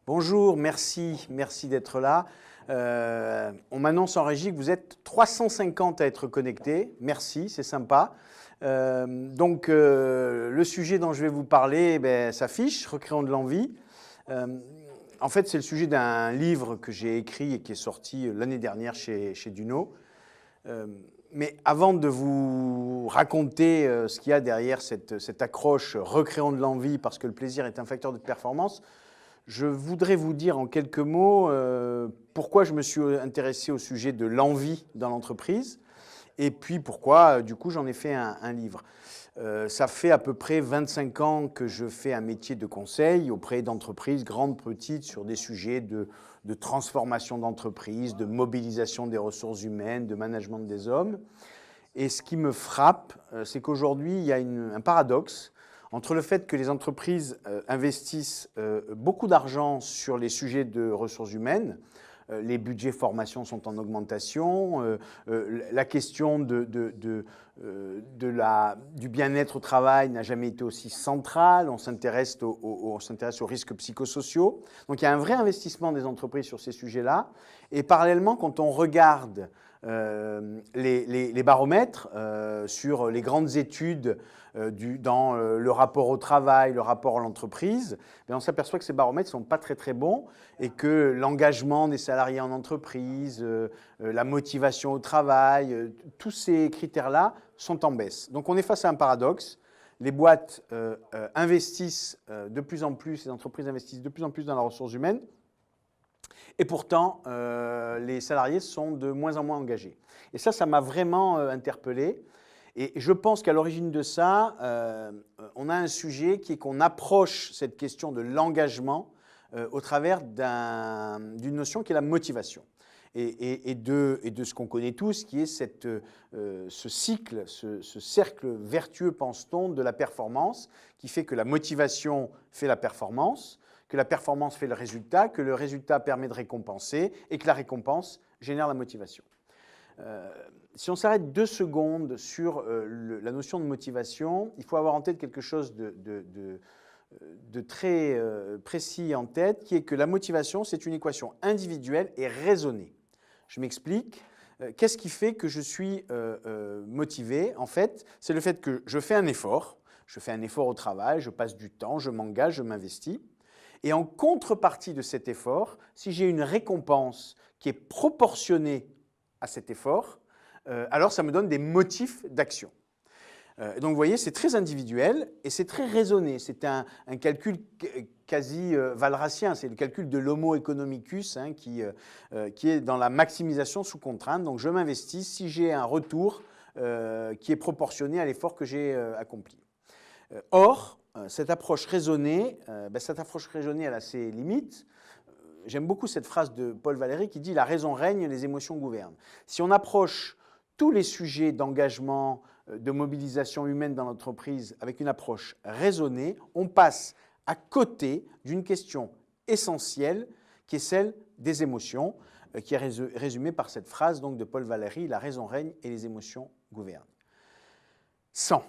Bonjour, merci d'être là. On m'annonce en régie que vous êtes 350 à être connectés. Merci, c'est sympa. Le sujet dont je vais vous parler s'affiche, Recréons de l'envie. En fait, c'est le sujet d'un livre que j'ai écrit et qui est sorti l'année dernière chez Duno. Mais avant de vous raconter ce qu'il y a derrière cette accroche « Recréons de l'envie » parce que le plaisir est un facteur de performance, je voudrais vous dire en quelques mots pourquoi je me suis intéressé au sujet de l'envie dans l'entreprise et puis pourquoi, du coup, j'en ai fait un livre. Ça fait à peu près 25 ans que je fais un métier de conseil auprès d'entreprises grandes, petites, sur des sujets de transformation d'entreprise, de mobilisation des ressources humaines, de management des hommes. Et ce qui me frappe, c'est qu'aujourd'hui, il y a un paradoxe entre le fait que les entreprises investissent beaucoup d'argent sur les sujets de ressources humaines. Les budgets formation sont en augmentation, la question du bien-être au travail n'a jamais été aussi centrale, on s'intéresse aux risques psychosociaux. Donc il y a un vrai investissement des entreprises sur ces sujets-là. Et parallèlement, quand on regarde les baromètres sur les grandes études dans le rapport au travail, le rapport à l'entreprise, on s'aperçoit que ces baromètres ne sont pas très bons et que l'engagement des salariés en entreprise, la motivation au travail, tous ces critères-là sont en baisse. Donc on est face à un paradoxe. Les boîtes investissent de plus en plus, les entreprises investissent de plus en plus dans la ressource humaine. Et pourtant, les salariés sont de moins en moins engagés. Et ça m'a vraiment interpellé. Et je pense qu'à l'origine de ça, on a un sujet qui est qu'on approche cette question de l'engagement au travers d'une notion qui est la motivation. Et de ce qu'on connaît tous, qui est ce cycle, ce cercle vertueux, pense-t-on, de la performance, qui fait que la motivation fait la performance, que la performance fait le résultat, que le résultat permet de récompenser et que la récompense génère la motivation. Si on s'arrête 2 secondes sur la notion de motivation, il faut avoir en tête quelque chose de très précis en tête, qui est que la motivation, c'est une équation individuelle et raisonnée. Je m'explique. Qu'est-ce qui fait que je suis motivé? En fait, c'est le fait que je fais un effort au travail, je passe du temps, je m'engage, je m'investis. Et en contrepartie de cet effort, si j'ai une récompense qui est proportionnée à cet effort, alors ça me donne des motifs d'action. Donc vous voyez, c'est très individuel et c'est très raisonné. C'est un calcul quasi walrasien, c'est le calcul de l'homo economicus qui est dans la maximisation sous contrainte. Donc je m'investis si j'ai un retour qui est proportionné à l'effort que j'ai accompli. Or, cette approche raisonnée, elle a ses limites. J'aime beaucoup cette phrase de Paul Valéry qui dit « La raison règne, les émotions gouvernent ». Si on approche tous les sujets d'engagement, de mobilisation humaine dans l'entreprise avec une approche raisonnée, on passe à côté d'une question essentielle qui est celle des émotions, qui est résumée par cette phrase donc, de Paul Valéry « La raison règne et les émotions gouvernent ». 100,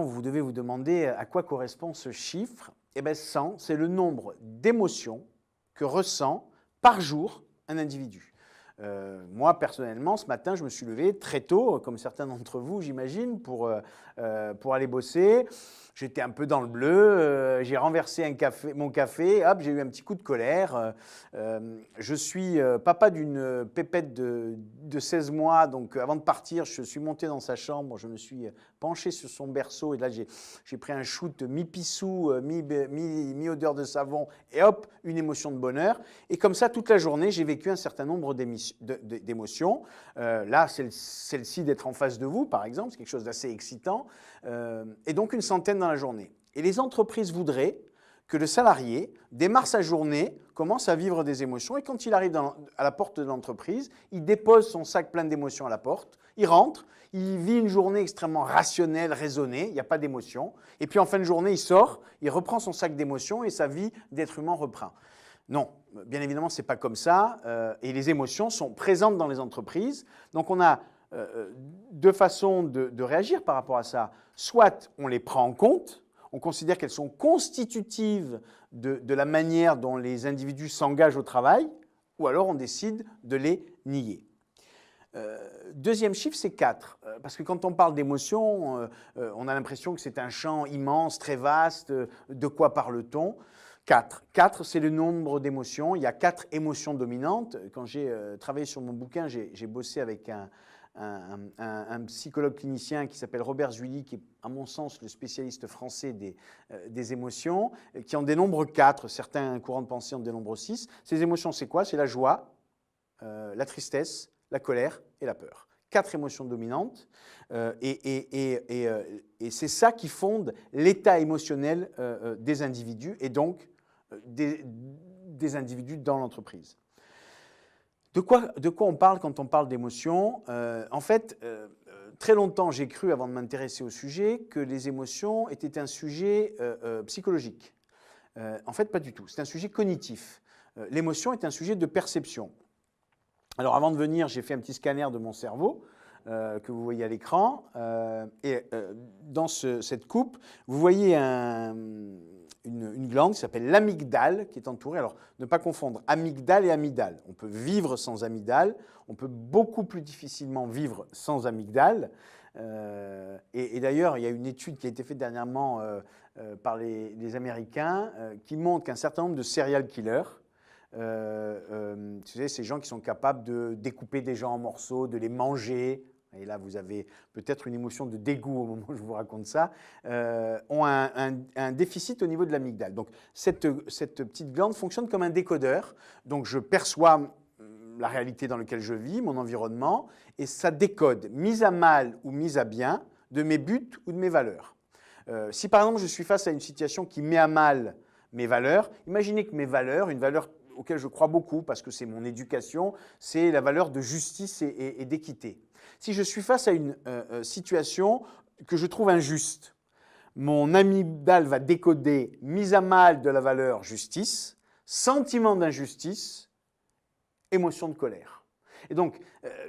vous devez vous demander à quoi correspond ce chiffre. Eh bien 100, c'est le nombre d'émotions que ressent par jour un individu. Moi, personnellement, ce matin, je me suis levé très tôt, comme certains d'entre vous, j'imagine, pour aller bosser. J'étais un peu dans le bleu, j'ai renversé mon café, hop, j'ai eu un petit coup de colère. Je suis papa d'une pépette de 16 mois, donc avant de partir, je suis monté dans sa chambre, je me suis penché sur son berceau et là, j'ai pris un shoot mi-pissou, mi-odeur de savon et hop, une émotion de bonheur. Et comme ça, toute la journée, j'ai vécu un certain nombre d'émotions. Là, celle-ci d'être en face de vous, par exemple, c'est quelque chose d'assez excitant. Et donc une centaine dans la journée. Et les entreprises voudraient que le salarié démarre sa journée, commence à vivre des émotions et quand il arrive à la porte de l'entreprise, il dépose son sac plein d'émotions à la porte, il rentre, il vit une journée extrêmement rationnelle, raisonnée, il n'y a pas d'émotions. Et puis en fin de journée, il sort, il reprend son sac d'émotions et sa vie d'être humain reprend. Non, bien évidemment, ce n'est pas comme ça et les émotions sont présentes dans les entreprises. Donc on a 2 façons de réagir par rapport à ça. Soit on les prend en compte, on considère qu'elles sont constitutives de la manière dont les individus s'engagent au travail, ou alors on décide de les nier. Deuxième chiffre, c'est 4. Parce que quand on parle d'émotion, on a l'impression que c'est un champ immense, très vaste. De quoi parle-t-on? 4. 4, c'est le nombre d'émotions. Il y a 4 émotions dominantes. Quand j'ai travaillé sur mon bouquin, j'ai bossé avec un psychologue clinicien qui s'appelle Robert Zuilly, qui est, à mon sens, le spécialiste français des émotions, qui en dénombre 4. Certains courants de pensée en dénombrent 6. Ces émotions, c'est quoi? C'est la joie, la tristesse, la colère et la peur. 4 émotions dominantes et c'est ça qui fonde l'état émotionnel des individus et donc des individus dans l'entreprise. De quoi on parle quand on parle d'émotions? En fait, très longtemps, j'ai cru, avant de m'intéresser au sujet, que les émotions étaient un sujet psychologique. En fait, pas du tout. C'est un sujet cognitif. L'émotion est un sujet de perception. Alors avant de venir, j'ai fait un petit scanner de mon cerveau que vous voyez à l'écran. Dans cette coupe, vous voyez une glande qui s'appelle l'amygdale qui est entourée. Alors ne pas confondre amygdale et amygdale. On peut vivre sans amygdale, on peut beaucoup plus difficilement vivre sans amygdale. Et d'ailleurs, il y a une étude qui a été faite dernièrement par les Américains qui montre qu'un certain nombre de serial killers, tu sais, ces gens qui sont capables de découper des gens en morceaux, de les manger, et là vous avez peut-être une émotion de dégoût au moment où je vous raconte ça, ont un déficit au niveau de l'amygdale. Donc cette petite glande fonctionne comme un décodeur, donc je perçois la réalité dans laquelle je vis, mon environnement, et ça décode, mise à mal ou mise à bien, de mes buts ou de mes valeurs. Si par exemple je suis face à une situation qui met à mal mes valeurs, imaginez que mes valeurs, une valeur auquel je crois beaucoup parce que c'est mon éducation, c'est la valeur de justice et d'équité. Si je suis face à une situation que je trouve injuste, mon amygdale va décoder mise à mal de la valeur justice, sentiment d'injustice, émotion de colère. Et donc,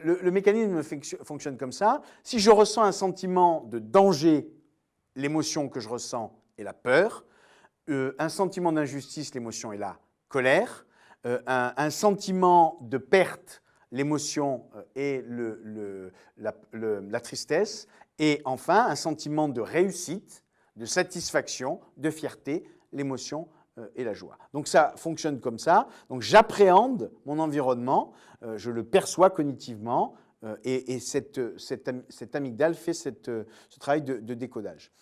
le mécanisme fonctionne comme ça. Si je ressens un sentiment de danger, l'émotion que je ressens est la peur. Un sentiment d'injustice, l'émotion est la colère. Un sentiment de perte, l'émotion est la tristesse. Et enfin, un sentiment de réussite, de satisfaction, de fierté, l'émotion et la joie. Donc ça fonctionne comme ça. Donc j'appréhende mon environnement, je le perçois cognitivement et cette amygdale fait ce travail de décodage.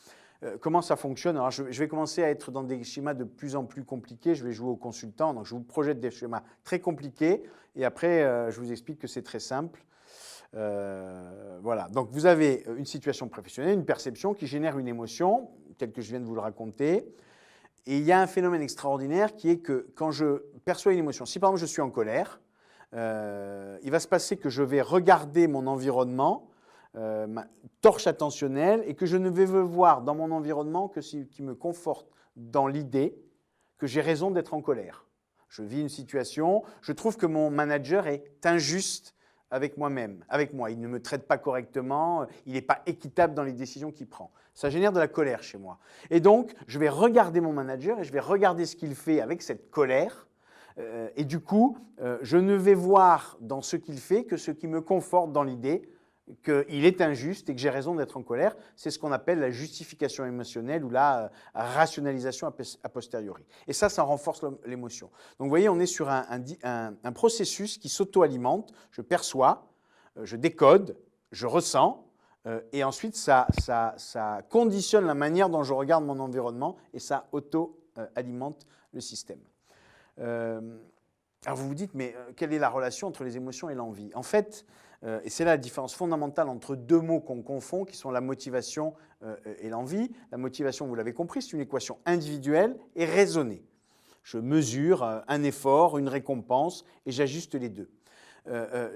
Comment ça fonctionne? Alors je vais commencer à être dans des schémas de plus en plus compliqués. Je vais jouer au consultant, donc je vous projette des schémas très compliqués et après je vous explique que c'est très simple. Voilà, donc vous avez une situation professionnelle, une perception qui génère une émotion, telle que je viens de vous le raconter. Et il y a un phénomène extraordinaire qui est que quand je perçois une émotion, si par exemple je suis en colère, il va se passer que je vais regarder mon environnement, ma torche attentionnelle, et que je ne vais voir dans mon environnement que ce qui me conforte dans l'idée que j'ai raison d'être en colère. Je vis une situation, je trouve que mon manager est injuste avec moi-même, avec moi. Il ne me traite pas correctement, il n'est pas équitable dans les décisions qu'il prend. Ça génère de la colère chez moi. Et donc, je vais regarder mon manager et je vais regarder ce qu'il fait avec cette colère. Et du coup, je ne vais voir dans ce qu'il fait que ce qui me conforte dans l'idée qu'il est injuste et que j'ai raison d'être en colère. C'est ce qu'on appelle la justification émotionnelle ou la rationalisation a posteriori. Et ça renforce l'émotion. Donc vous voyez, on est sur un processus qui s'auto-alimente. Je perçois, je décode, je ressens, et ensuite ça conditionne la manière dont je regarde mon environnement et ça auto-alimente le système. Alors vous vous dites, mais quelle est la relation entre les émotions et l'envie? En fait, et c'est là la différence fondamentale entre deux mots qu'on confond, qui sont la motivation et l'envie. La motivation, vous l'avez compris, c'est une équation individuelle et raisonnée. Je mesure un effort, une récompense, et j'ajuste les deux.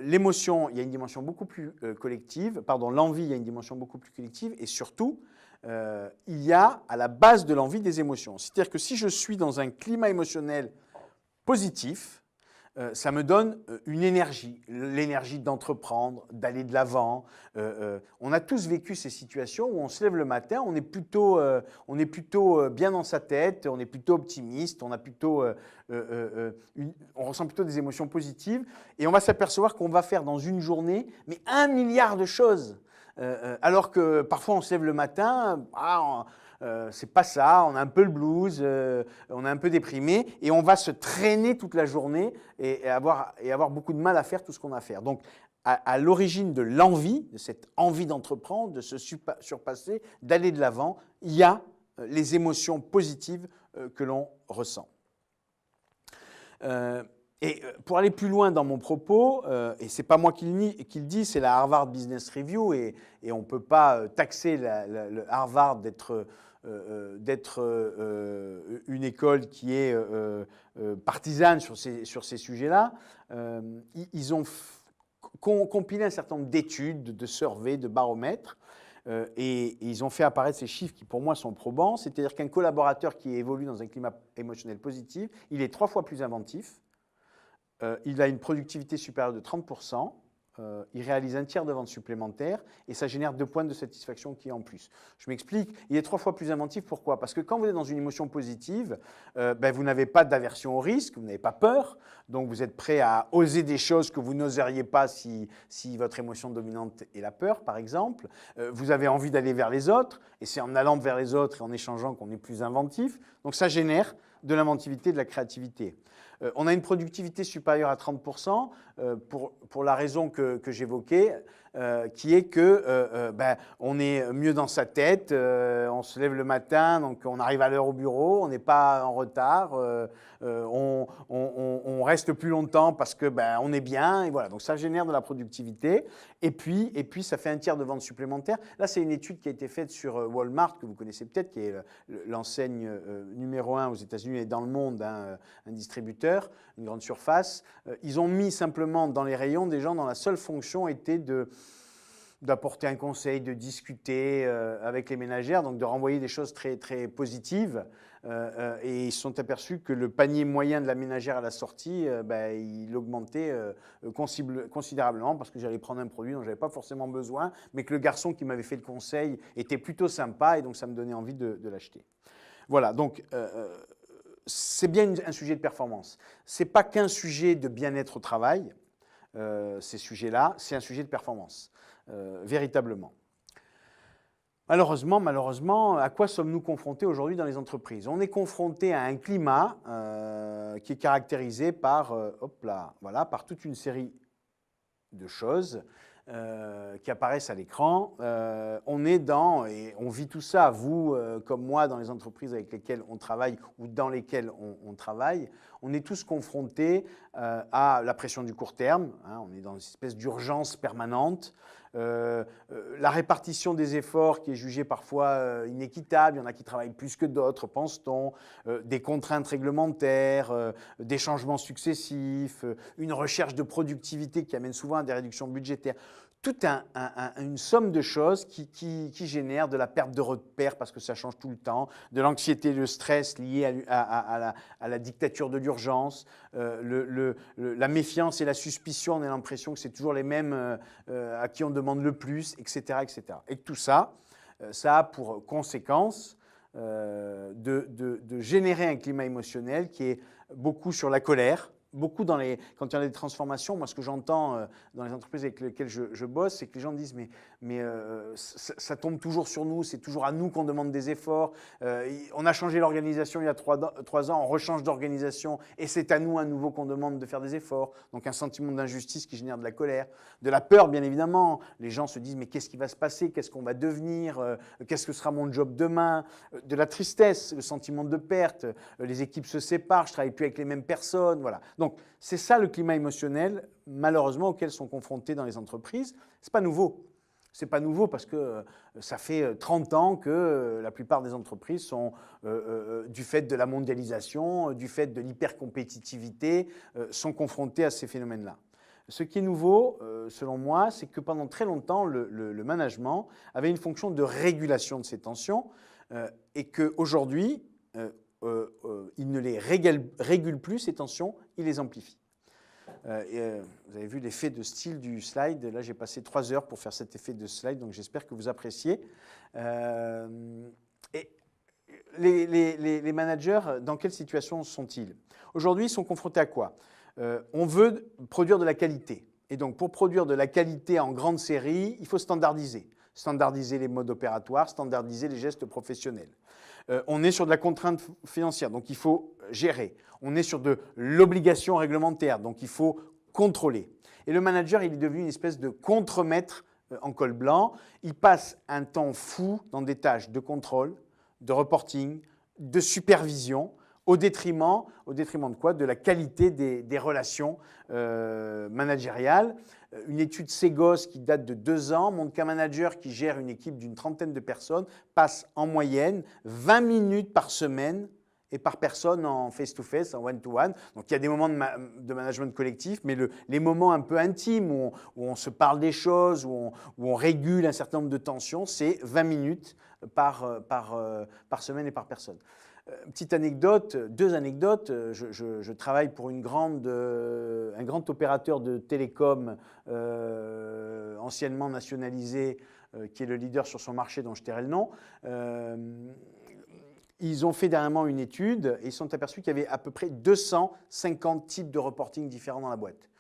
L'émotion, il y a une dimension beaucoup plus collective, l'envie, il y a une dimension beaucoup plus collective, et surtout, il y a à la base de l'envie des émotions. C'est-à-dire que si je suis dans un climat émotionnel positif, ça me donne une énergie, l'énergie d'entreprendre, d'aller de l'avant. On a tous vécu ces situations où on se lève le matin, on est plutôt bien dans sa tête, on est plutôt optimiste, on ressent plutôt des émotions positives et on va s'apercevoir qu'on va faire dans une journée mais 1 milliard de choses. Alors que parfois on se lève le matin, c'est pas ça, on a un peu le blues, on est un peu déprimé et on va se traîner toute la journée et avoir beaucoup de mal à faire tout ce qu'on a à faire. Donc, à l'origine de l'envie, de cette envie d'entreprendre, de se surpasser, d'aller de l'avant, il y a les émotions positives que l'on ressent. Et pour aller plus loin dans mon propos, et ce n'est pas moi qui le dis, c'est la Harvard Business Review, et on ne peut pas taxer le Harvard d'être une école qui est partisane sur ces sujets-là. Ils ont compilé un certain nombre d'études, de surveys, de baromètres, et ils ont fait apparaître ces chiffres qui pour moi sont probants, c'est-à-dire qu'un collaborateur qui évolue dans un climat émotionnel positif, il est 3 fois plus inventif, il a une productivité supérieure de 30%, il réalise 1/3 de ventes supplémentaires et ça génère 2 points de satisfaction qui est en plus. Je m'explique, il est 3 fois plus inventif. Pourquoi? Parce que quand vous êtes dans une émotion positive, vous n'avez pas d'aversion au risque, vous n'avez pas peur, donc vous êtes prêt à oser des choses que vous n'oseriez pas si votre émotion dominante est la peur, par exemple. Vous avez envie d'aller vers les autres et c'est en allant vers les autres et en échangeant qu'on est plus inventif. Donc ça génère de l'inventivité, de la créativité. On a une productivité supérieure à 30% pour la raison que j'évoquais, qui est que on est mieux dans sa tête, on se lève le matin, donc on arrive à l'heure au bureau, on n'est pas en retard, on reste plus longtemps parce que on est bien, et voilà. Donc ça génère de la productivité, et puis ça fait 1/3 de ventes supplémentaires. Là, c'est une étude qui a été faite sur Walmart, que vous connaissez peut-être, qui est l'enseigne numéro 1 aux États-Unis et dans le monde, un distributeur, une grande surface. Ils ont mis simplement dans les rayons des gens dont la seule fonction était d'apporter un conseil, de discuter avec les ménagères, donc de renvoyer des choses très, très positives. Et ils se sont aperçus que le panier moyen de la ménagère à la sortie, il augmentait considérablement parce que j'allais prendre un produit dont je n'avais pas forcément besoin, mais que le garçon qui m'avait fait le conseil était plutôt sympa et donc ça me donnait envie de l'acheter. Voilà, donc c'est bien un sujet de performance. Ce n'est pas qu'un sujet de bien-être au travail, ces sujets-là, c'est un sujet de performance, véritablement. Malheureusement, à quoi sommes-nous confrontés aujourd'hui dans les entreprises? On est confronté à un climat qui est caractérisé par, par toute une série de choses qui apparaissent à l'écran. On est et on vit tout ça, vous comme moi, dans les entreprises avec lesquelles on travaille ou dans lesquelles on travaille. On est tous confrontés à la pression du court terme, hein, on est dans une espèce d'urgence permanente. La répartition des efforts qui est jugée parfois inéquitable, il y en a qui travaillent plus que d'autres, pense-t-on, des contraintes réglementaires, des changements successifs, une recherche de productivité qui amène souvent à des réductions budgétaires. Toute une somme de choses qui génèrent de la perte de repères parce que ça change tout le temps, de l'anxiété et le stress liés à la dictature de l'urgence, la méfiance et la suspicion, on a l'impression que c'est toujours les mêmes à qui on demande le plus, etc. etc. Et tout ça, ça a pour conséquence de générer un climat émotionnel qui est beaucoup sur la colère. Beaucoup quand il y a des transformations, moi ce que j'entends dans les entreprises avec lesquelles je bosse, c'est que les gens me disent mais ça tombe toujours sur nous, c'est toujours à nous qu'on demande des efforts. On a changé l'organisation il y a 3 ans, on rechange d'organisation et c'est à nous à nouveau qu'on demande de faire des efforts. Donc un sentiment d'injustice qui génère de la colère, de la peur bien évidemment. Les gens se disent mais qu'est-ce qui va se passer, qu'est-ce qu'on va devenir, qu'est-ce que sera mon job demain, de la tristesse, le sentiment de perte, les équipes se séparent, je ne travaille plus avec les mêmes personnes, voilà. Donc, c'est ça le climat émotionnel, malheureusement, auquel sont confrontés dans les entreprises. Ce n'est pas nouveau. Ce n'est pas nouveau parce que ça fait 30 ans que la plupart des entreprises sont, du fait de la mondialisation, du fait de l'hypercompétitivité, sont confrontées à ces phénomènes-là. Ce qui est nouveau, selon moi, c'est que pendant très longtemps, le management avait une fonction de régulation de ces tensions et qu'aujourd'hui, il ne les régule plus, ces tensions, il les amplifie. Vous avez vu l'effet de style du slide. Là, j'ai passé 3 heures pour faire cet effet de slide, donc j'espère que vous appréciez. Et les managers, dans quelle situation sont-ils? Aujourd'hui, ils sont confrontés à quoi? On veut produire de la qualité. Et donc, pour produire de la qualité en grande série, il faut standardiser. Standardiser les modes opératoires, standardiser les gestes professionnels. On est sur de la contrainte financière, donc il faut gérer. On est sur de l'obligation réglementaire, donc il faut contrôler. Et le manager, il est devenu une espèce de contremaître en col blanc. Il passe un temps fou dans des tâches de contrôle, de reporting, de supervision, au détriment de quoi? De la qualité des relations managériales. Une étude Segos qui date de 2 ans montre qu'un manager qui gère une équipe d'une 30aine de personnes passe en moyenne 20 minutes par semaine et par personne en face-to-face, en one-to-one. Donc il y a des moments de management collectif, mais les moments un peu intimes où on se parle des choses, où on régule un certain nombre de tensions, c'est 20 minutes par semaine et par personne. Petite anecdote, 2 anecdotes. Je travaille pour un grand opérateur de télécom anciennement nationalisé, qui est le leader sur son marché, dont je tairai le nom. Ils ont fait dernièrement une étude et ils se sont aperçus qu'il y avait à peu près 250 types de reporting différents dans la boîte.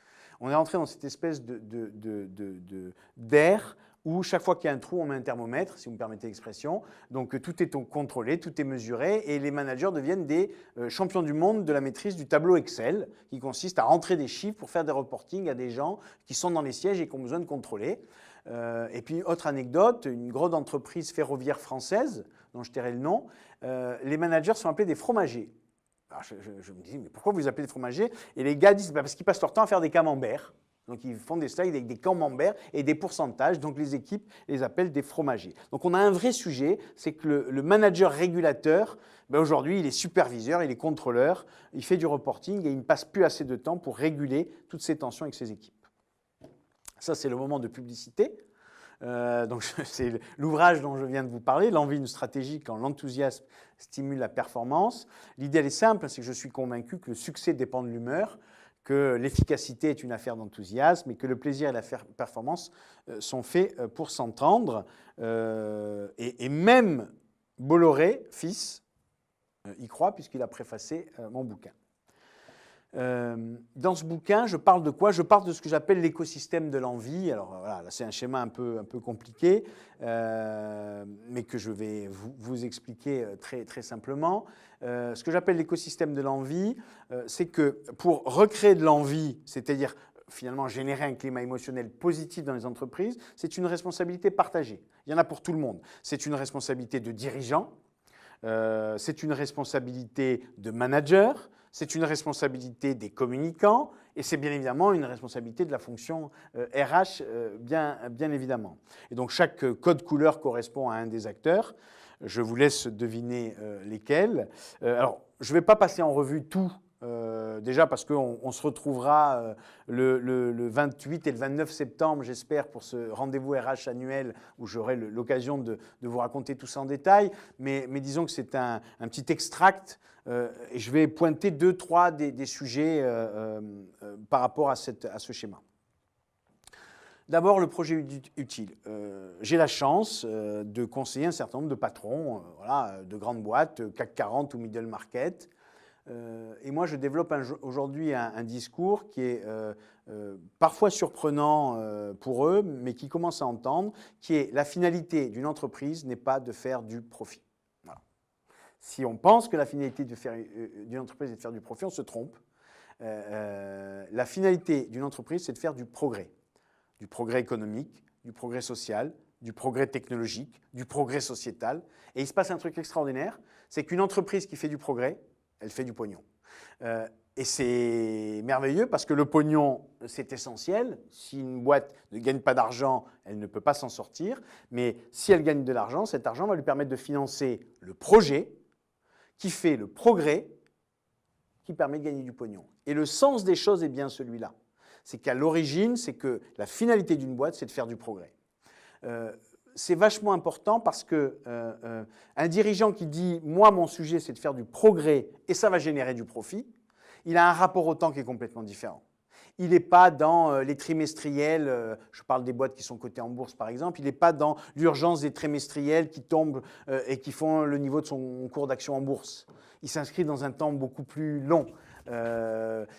On est entré dans cette espèce d'air où chaque fois qu'il y a un trou, on met un thermomètre, si vous me permettez l'expression. Donc tout est contrôlé, tout est mesuré et les managers deviennent des champions du monde de la maîtrise du tableau Excel qui consiste à rentrer des chiffres pour faire des reportings à des gens qui sont dans les sièges et qui ont besoin de contrôler. Et puis, autre anecdote, une grande entreprise ferroviaire française, dont je tairai le nom, les managers sont appelés des fromagers. Alors je me dis, mais pourquoi vous les appelez des fromagers? Et les gars disent, parce qu'ils passent leur temps à faire des camemberts. Donc, ils font des slides avec des camemberts et des pourcentages. Donc, les équipes les appellent des fromagers. Donc, on a un vrai sujet, c'est que le manager régulateur, aujourd'hui, il est superviseur, il est contrôleur, il fait du reporting et il ne passe plus assez de temps pour réguler toutes ces tensions avec ses équipes. Ça, c'est le moment de publicité. Donc, c'est l'ouvrage dont je viens de vous parler, L'envie d'une stratégie quand l'enthousiasme stimule la performance. L'idée, elle est simple, c'est que je suis convaincu que le succès dépend de l'humeur, que l'efficacité est une affaire d'enthousiasme et que le plaisir et la performance sont faits pour s'entendre. Et même Bolloré, fils, y croit puisqu'il a préfacé mon bouquin. Dans ce bouquin, je parle de quoi? Je parle de ce que j'appelle l'écosystème de l'envie. Alors voilà, c'est un schéma un peu compliqué, mais que je vais vous expliquer très, très simplement. Ce que j'appelle l'écosystème de l'envie, c'est que pour recréer de l'envie, c'est-à-dire finalement générer un climat émotionnel positif dans les entreprises, c'est une responsabilité partagée. Il y en a pour tout le monde. C'est une responsabilité de dirigeant, c'est une responsabilité de manager, c'est une responsabilité des communicants et c'est bien évidemment une responsabilité de la fonction RH, bien évidemment. Et donc chaque code couleur correspond à un des acteurs. Je vous laisse deviner lesquels. Alors, je ne vais pas passer en revue tout, déjà parce qu'on se retrouvera le 28 et le 29 septembre, j'espère, pour ce rendez-vous RH annuel où j'aurai l'occasion de vous raconter tout ça en détail. Mais disons que c'est un petit extract et je vais pointer 2-3 des sujets par rapport à ce schéma. D'abord, le projet utile. J'ai la chance de conseiller un certain nombre de patrons de grandes boîtes, CAC 40 ou middle market. Et moi, je développe aujourd'hui un discours qui est parfois surprenant pour eux, mais qui commence à entendre, qui est la finalité d'une entreprise n'est pas de faire du profit. Voilà. Si on pense que la finalité d'une entreprise est de faire du profit, on se trompe. La finalité d'une entreprise, c'est de faire du progrès économique, du progrès social, du progrès technologique, du progrès sociétal. Et il se passe un truc extraordinaire, c'est qu'une entreprise qui fait du progrès, elle fait du pognon. Et c'est merveilleux parce que le pognon, c'est essentiel. Si une boîte ne gagne pas d'argent, elle ne peut pas s'en sortir. Mais si elle gagne de l'argent, cet argent va lui permettre de financer le projet qui fait le progrès, qui permet de gagner du pognon. Et le sens des choses est bien celui-là. C'est qu'à l'origine, c'est que la finalité d'une boîte, c'est de faire du progrès. C'est vachement important parce qu'un dirigeant qui dit « moi, mon sujet, c'est de faire du progrès et ça va générer du profit », il a un rapport au temps qui est complètement différent. Il n'est pas dans les trimestriels, je parle des boîtes qui sont cotées en bourse par exemple, il n'est pas dans l'urgence des trimestriels qui tombent et qui font le niveau de son cours d'action en bourse. Il s'inscrit dans un temps beaucoup plus long.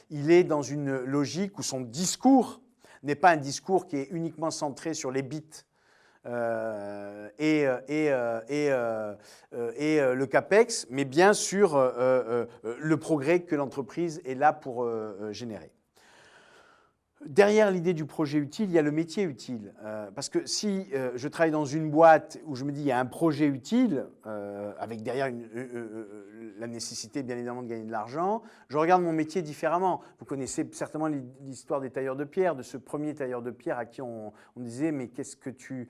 Il est dans une logique où son discours n'est pas un discours qui est uniquement centré sur les bits et le CAPEX, mais bien sur le progrès que l'entreprise est là pour générer. Derrière l'idée du projet utile, il y a le métier utile. Parce que si je travaille dans une boîte où je me dis il y a un projet utile, avec derrière la nécessité bien évidemment de gagner de l'argent, je regarde mon métier différemment. Vous connaissez certainement l'histoire des tailleurs de pierre, de ce premier tailleur de pierre à qui on disait mais qu'est-ce que tu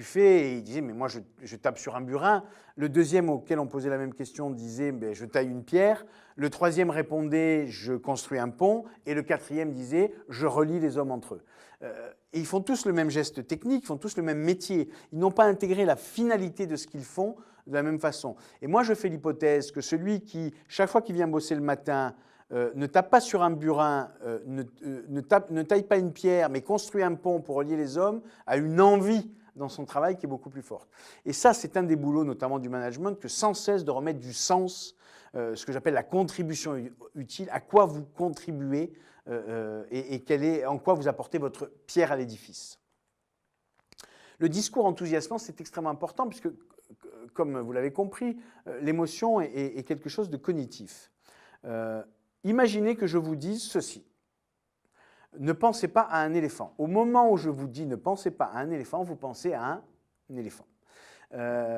fais? Et il disait mais moi je tape sur un burin. Le deuxième auquel on posait la même question disait ben, je taille une pierre. Le troisième répondait je construis un pont. Et le quatrième disait je relie les hommes entre eux. Et ils font tous le même geste technique, ils font tous le même métier. Ils n'ont pas intégré la finalité de ce qu'ils font de la même façon. Et moi, je fais l'hypothèse que celui qui, chaque fois qu'il vient bosser le matin, ne tape pas sur un burin, ne taille pas une pierre, mais construit un pont pour relier les hommes, a une envie dans son travail qui est beaucoup plus forte. Et ça, c'est un des boulots, notamment du management, que sans cesse de remettre du sens, ce que j'appelle la contribution utile, à quoi vous contribuez et en quoi vous apportez votre pierre à l'édifice. Le discours enthousiasmant, c'est extrêmement important puisque, comme vous l'avez compris, l'émotion est quelque chose de cognitif. Imaginez que je vous dise ceci. Ne pensez pas à un éléphant. Au moment où je vous dis ne pensez pas à un éléphant, vous pensez à un éléphant.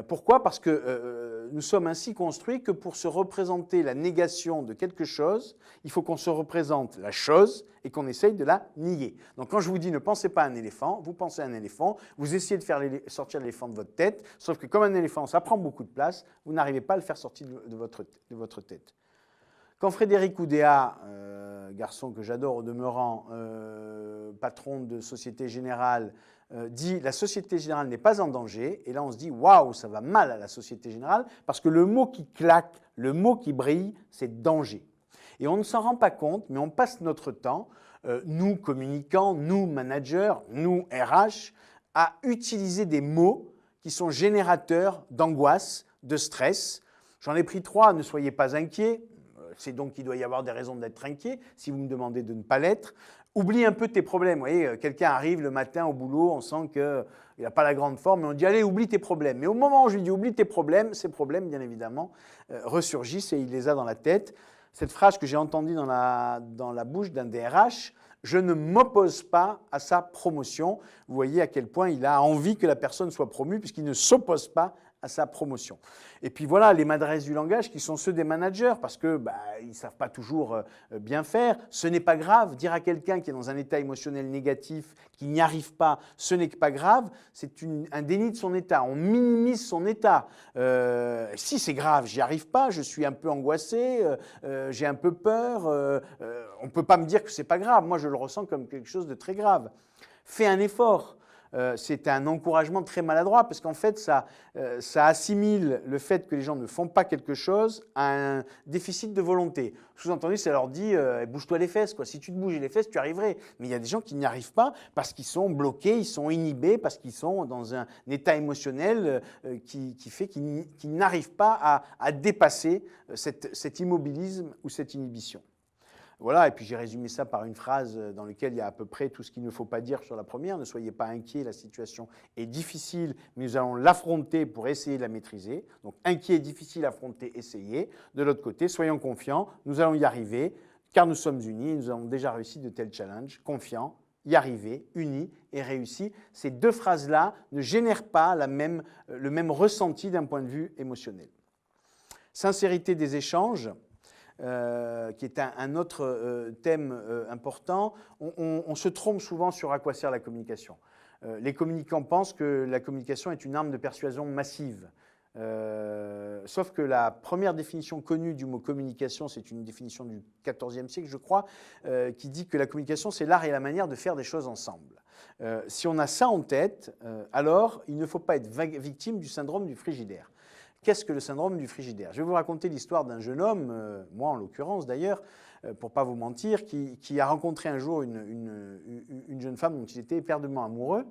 Pourquoi? Parce que nous sommes ainsi construits que pour se représenter la négation de quelque chose, il faut qu'on se représente la chose et qu'on essaye de la nier. Donc quand je vous dis ne pensez pas à un éléphant, vous pensez à un éléphant, vous essayez de faire sortir l'éléphant de votre tête, sauf que comme un éléphant, ça prend beaucoup de place, vous n'arrivez pas à le faire sortir de votre tête. Quand Frédéric Oudéa, garçon que j'adore au demeurant, patron de Société Générale, dit « la Société Générale n'est pas en danger », et là on se dit « waouh, ça va mal à la Société Générale », parce que le mot qui claque, le mot qui brille, c'est « danger ». Et on ne s'en rend pas compte, mais on passe notre temps, nous communicants, nous managers, nous RH, à utiliser des mots qui sont générateurs d'angoisse, de stress. J'en ai pris 3, ne soyez pas inquiets. C'est donc qu'il doit y avoir des raisons d'être inquiet, si vous me demandez de ne pas l'être. Oublie un peu tes problèmes. Vous voyez, quelqu'un arrive le matin au boulot, on sent qu'il n'a pas la grande forme, mais on dit « allez, oublie tes problèmes ». Mais au moment où je lui dis « oublie tes problèmes », ces problèmes, bien évidemment, ressurgissent et il les a dans la tête. Cette phrase que j'ai entendue dans la bouche d'un DRH, « je ne m'oppose pas à sa promotion ». Vous voyez à quel point il a envie que la personne soit promue puisqu'il ne s'oppose pas à sa promotion. Et puis voilà, les maladresses du langage qui sont ceux des managers parce que ils ne savent pas toujours bien faire. Ce n'est pas grave. Dire à quelqu'un qui est dans un état émotionnel négatif, qui n'y arrive pas, ce n'est pas grave, c'est un déni de son état. On minimise son état. Si c'est grave, j'y arrive pas, je suis un peu angoissé, j'ai un peu peur. On ne peut pas me dire que c'est pas grave. Moi, je le ressens comme quelque chose de très grave. Fais un effort. C'est un encouragement très maladroit parce qu'en fait, ça assimile le fait que les gens ne font pas quelque chose à un déficit de volonté. Sous-entendu, ça leur dit bouge-toi les fesses, quoi. Si tu te bouges les fesses, tu arriverais. Mais il y a des gens qui n'y arrivent pas parce qu'ils sont bloqués, ils sont inhibés, parce qu'ils sont dans un état émotionnel qui fait qu'ils n'arrivent pas à dépasser cet immobilisme ou cette inhibition. Voilà, et puis j'ai résumé ça par une phrase dans laquelle il y a à peu près tout ce qu'il ne faut pas dire sur la première. Ne soyez pas inquiets, la situation est difficile, mais nous allons l'affronter pour essayer de la maîtriser. Donc inquiet, difficile, affronter, essayer. De l'autre côté, soyons confiants, nous allons y arriver, car nous sommes unis, nous avons déjà réussi de tels challenges. Confiants, y arriver, unis et réussis. Ces deux phrases-là ne génèrent pas le même ressenti d'un point de vue émotionnel. Sincérité des échanges. Qui est un autre thème important. On se trompe souvent sur à quoi sert la communication. Les communicants pensent que la communication est une arme de persuasion massive. Sauf que la première définition connue du mot communication, c'est une définition du XIVe siècle, je crois, qui dit que la communication, c'est l'art et la manière de faire des choses ensemble. Si on a ça en tête, alors il ne faut pas être victime du syndrome du frigidaire. qu'est-ce que le syndrome du frigidaire? Je vais vous raconter l'histoire d'un jeune homme, moi en l'occurrence d'ailleurs, pour ne pas vous mentir, qui a rencontré un jour une jeune femme dont il était éperdument amoureux.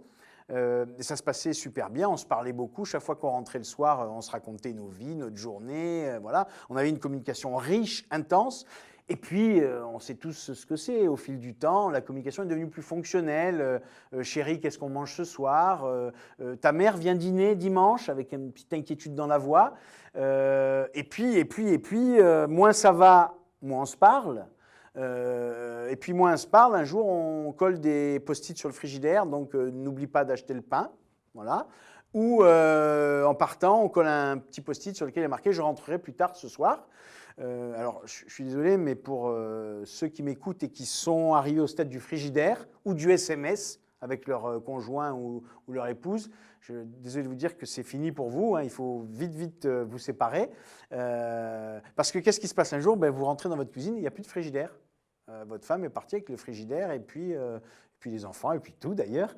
Et ça se passait super bien, on se parlait beaucoup. Chaque fois qu'on rentrait le soir, on se racontait nos vies, notre journée. Voilà. On avait une communication riche, intense. Et puis, on sait tous ce que c'est. Au fil du temps, la communication est devenue plus fonctionnelle. Chérie, qu'est-ce qu'on mange ce soir? Ta mère vient dîner dimanche, avec une petite inquiétude dans la voix. Et puis, moins ça va, moins on se parle. Et puis moins on se parle, un jour on colle des post-it sur le frigidaire, donc n'oublie pas d'acheter le pain, voilà. Ou en partant, on colle un petit post-it sur lequel il est marqué « Je rentrerai plus tard ce soir ». Alors je suis désolé, mais pour ceux qui m'écoutent et qui sont arrivés au stade du frigidaire ou du SMS avec leur conjoint ou leur épouse, désolé de vous dire que c'est fini pour vous, hein, il faut vite vous séparer. Parce que qu'est-ce qui se passe un jour? Vous rentrez dans votre cuisine, il n'y a plus de frigidaire. Votre femme est partie avec le frigidaire et puis les enfants et puis tout d'ailleurs.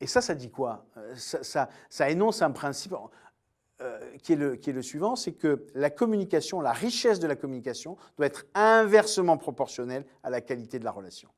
Et ça dit quoi? Ça énonce un principe qui est le suivant, c'est que la communication, la richesse de la communication doit être inversement proportionnelle à la qualité de la relation.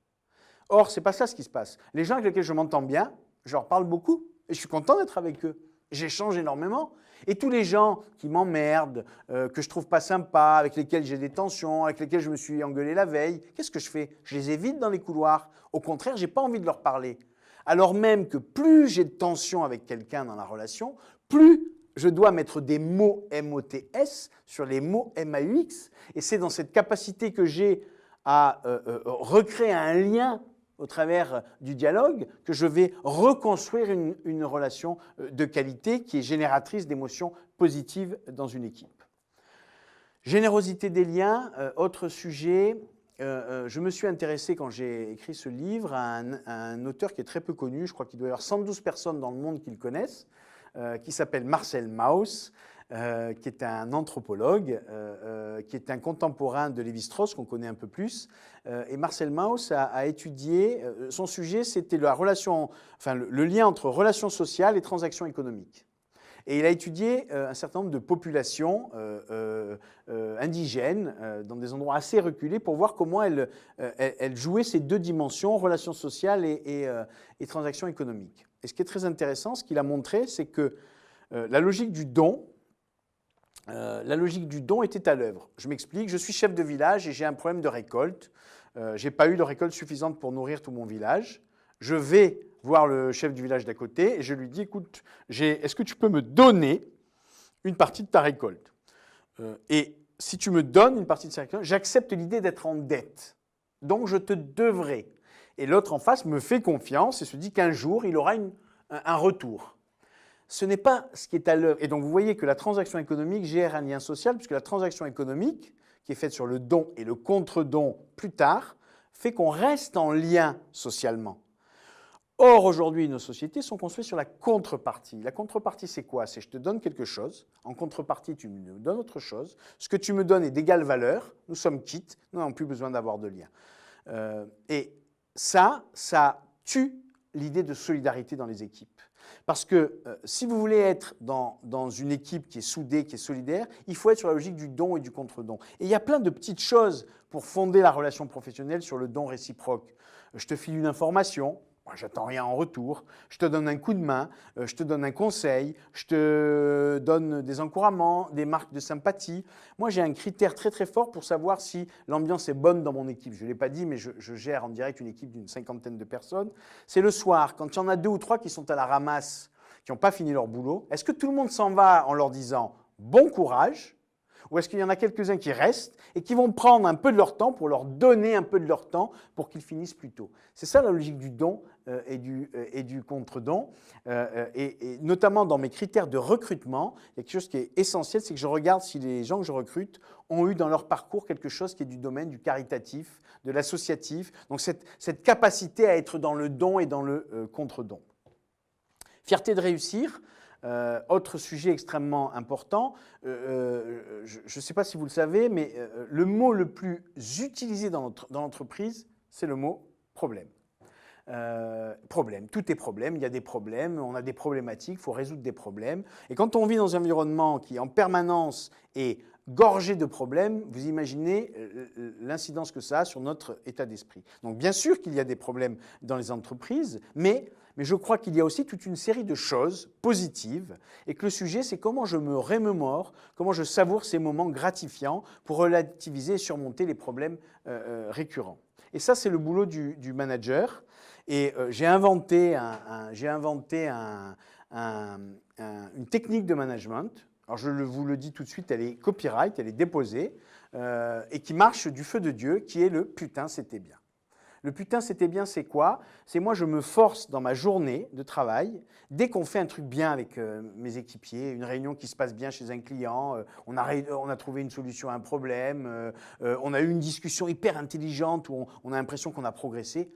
Or, ce n'est pas ça ce qui se passe. Les gens avec lesquels je m'entends bien, je leur parle beaucoup et je suis content d'être avec eux. J'échange énormément. Et tous les gens qui m'emmerdent, que je trouve pas sympas, avec lesquels j'ai des tensions, avec lesquels je me suis engueulé la veille, qu'est-ce que je fais? Je les évite dans les couloirs. Au contraire, je n'ai pas envie de leur parler. Alors même que plus j'ai de tension avec quelqu'un dans la relation, plus je dois mettre des mots M-O-T-S sur les mots M-A-U-X. Et c'est dans cette capacité que j'ai à recréer un lien au travers du dialogue, que je vais reconstruire une relation de qualité qui est génératrice d'émotions positives dans une équipe. Générosité des liens, autre sujet. Je me suis intéressé, quand j'ai écrit ce livre, à un auteur qui est très peu connu, je crois qu'il doit y avoir 112 personnes dans le monde qui le connaissent, qui s'appelle Marcel Mauss, qui est un anthropologue, qui est un contemporain de Lévi-Strauss, qu'on connaît un peu plus. Et Marcel Mauss a étudié, son sujet c'était le lien entre relations sociales et transactions économiques. Et il a étudié un certain nombre de populations indigènes dans des endroits assez reculés pour voir comment elles jouaient ces deux dimensions, relations sociales et transactions économiques. Et ce qui est très intéressant, ce qu'il a montré, c'est que la logique du don était à l'œuvre. Je m'explique, je suis chef de village et j'ai un problème de récolte. Je n'ai pas eu de récolte suffisante pour nourrir tout mon village. Je vais voir le chef du village d'à côté et je lui dis, écoute, est-ce que tu peux me donner une partie de ta récolte? Et si tu me donnes une partie de ta récolte, j'accepte l'idée d'être en dette. Donc je te devrai. Et l'autre en face me fait confiance et se dit qu'un jour, il aura un retour. Ce n'est pas ce qui est à l'œuvre. Et donc, vous voyez que la transaction économique gère un lien social, puisque la transaction économique, qui est faite sur le don et le contre-don plus tard, fait qu'on reste en lien socialement. Or, aujourd'hui, nos sociétés sont construites sur la contrepartie. La contrepartie, c'est quoi? C'est je te donne quelque chose, en contrepartie, tu me donnes autre chose. Ce que tu me donnes est d'égale valeur, nous sommes quittes, nous n'avons plus besoin d'avoir de lien. Et ça tue l'idée de solidarité dans les équipes. Parce que si vous voulez être dans une équipe qui est soudée, qui est solidaire, il faut être sur la logique du don et du contre-don. Et il y a plein de petites choses pour fonder la relation professionnelle sur le don réciproque. Je te file une information, moi j'attends rien en retour, je te donne un coup de main, je te donne un conseil, je te donne des encouragements, des marques de sympathie. Moi j'ai un critère très très fort pour savoir si l'ambiance est bonne dans mon équipe. Je ne l'ai pas dit, mais je gère en direct une équipe d'une 50aine de personnes. C'est le soir, quand il y en a 2 ou 3 qui sont à la ramasse, qui n'ont pas fini leur boulot, est-ce que tout le monde s'en va en leur disant « bon courage » ou est-ce qu'il y en a quelques-uns qui restent et qui vont prendre un peu de leur temps pour leur donner un peu de leur temps pour qu'ils finissent plus tôt? C'est ça la logique du don et du contre-don. Et notamment dans mes critères de recrutement, il y a quelque chose qui est essentiel, c'est que je regarde si les gens que je recrute ont eu dans leur parcours quelque chose qui est du domaine du caritatif, de l'associatif. Donc cette capacité à être dans le don et dans le contre-don. Fierté de réussir. Autre sujet extrêmement important, je ne sais pas si vous le savez, mais le mot le plus utilisé dans l'entreprise, c'est le mot problème. Problème, tout est problème, il y a des problèmes, on a des problématiques, il faut résoudre des problèmes. Et quand on vit dans un environnement qui en permanence est gorgé de problèmes, vous imaginez l'incidence que ça a sur notre état d'esprit. Donc bien sûr qu'il y a des problèmes dans les entreprises, mais je crois qu'il y a aussi toute une série de choses positives et que le sujet, c'est comment je me remémore, comment je savoure ces moments gratifiants pour relativiser et surmonter les problèmes récurrents. Et ça, c'est le boulot du manager. Et j'ai inventé une technique de management. Alors je vous le dis tout de suite, elle est copyright, elle est déposée, et qui marche du feu de Dieu, qui est le « putain, c'était bien ». Le putain, c'était bien, c'est quoi? C'est moi, je me force dans ma journée de travail, dès qu'on fait un truc bien avec mes équipiers, une réunion qui se passe bien chez un client, on a trouvé une solution à un problème, on a eu une discussion hyper intelligente où on a l'impression qu'on a progressé.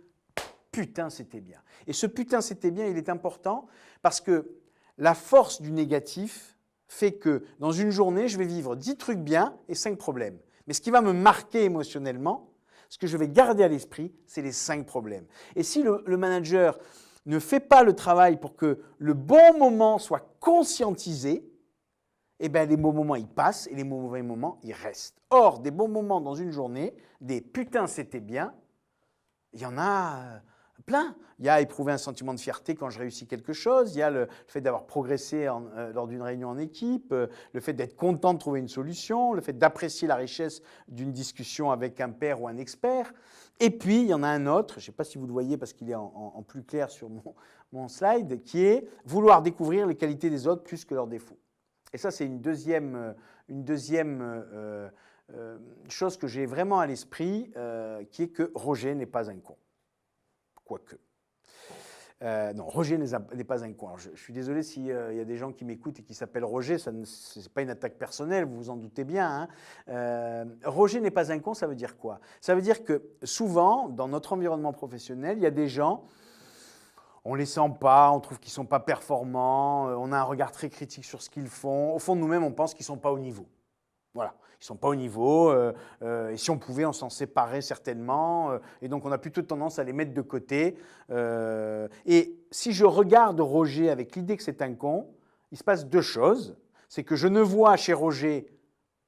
Putain, c'était bien. Et ce putain, c'était bien, il est important parce que la force du négatif fait que dans une journée, je vais vivre 10 trucs bien et 5 problèmes. Mais ce qui va me marquer émotionnellement, ce que je vais garder à l'esprit, c'est les 5 problèmes. Et si le manager ne fait pas le travail pour que le bon moment soit conscientisé, eh bien les bons moments, ils passent et les mauvais moments, ils restent. Or, des bons moments dans une journée, des putains, c'était bien, il y en a plein. Il y a éprouver un sentiment de fierté quand je réussis quelque chose, il y a le fait d'avoir progressé lors d'une réunion en équipe, le fait d'être content de trouver une solution, le fait d'apprécier la richesse d'une discussion avec un pair ou un expert. Et puis, il y en a un autre, je ne sais pas si vous le voyez parce qu'il est en plus clair sur mon slide, qui est vouloir découvrir les qualités des autres plus que leurs défauts. Et ça, c'est une deuxième chose que j'ai vraiment à l'esprit, qui est que Roger n'est pas un con. Quoique. Non, Roger n'est pas un con. Alors, je suis désolé s'il y a des gens qui m'écoutent et qui s'appellent Roger, ce n'est pas une attaque personnelle, vous vous en doutez bien. Hein. Roger n'est pas un con, ça veut dire quoi? Ça veut dire que souvent, dans notre environnement professionnel, il y a des gens, on ne les sent pas, on trouve qu'ils ne sont pas performants, on a un regard très critique sur ce qu'ils font. Au fond de nous-mêmes, on pense qu'ils ne sont pas au niveau. Voilà, ils ne sont pas au niveau, et si on pouvait, on s'en séparait certainement, et donc on a plutôt tendance à les mettre de côté. Et si je regarde Roger avec l'idée que c'est un con, il se passe 2 choses. C'est que je ne vois chez Roger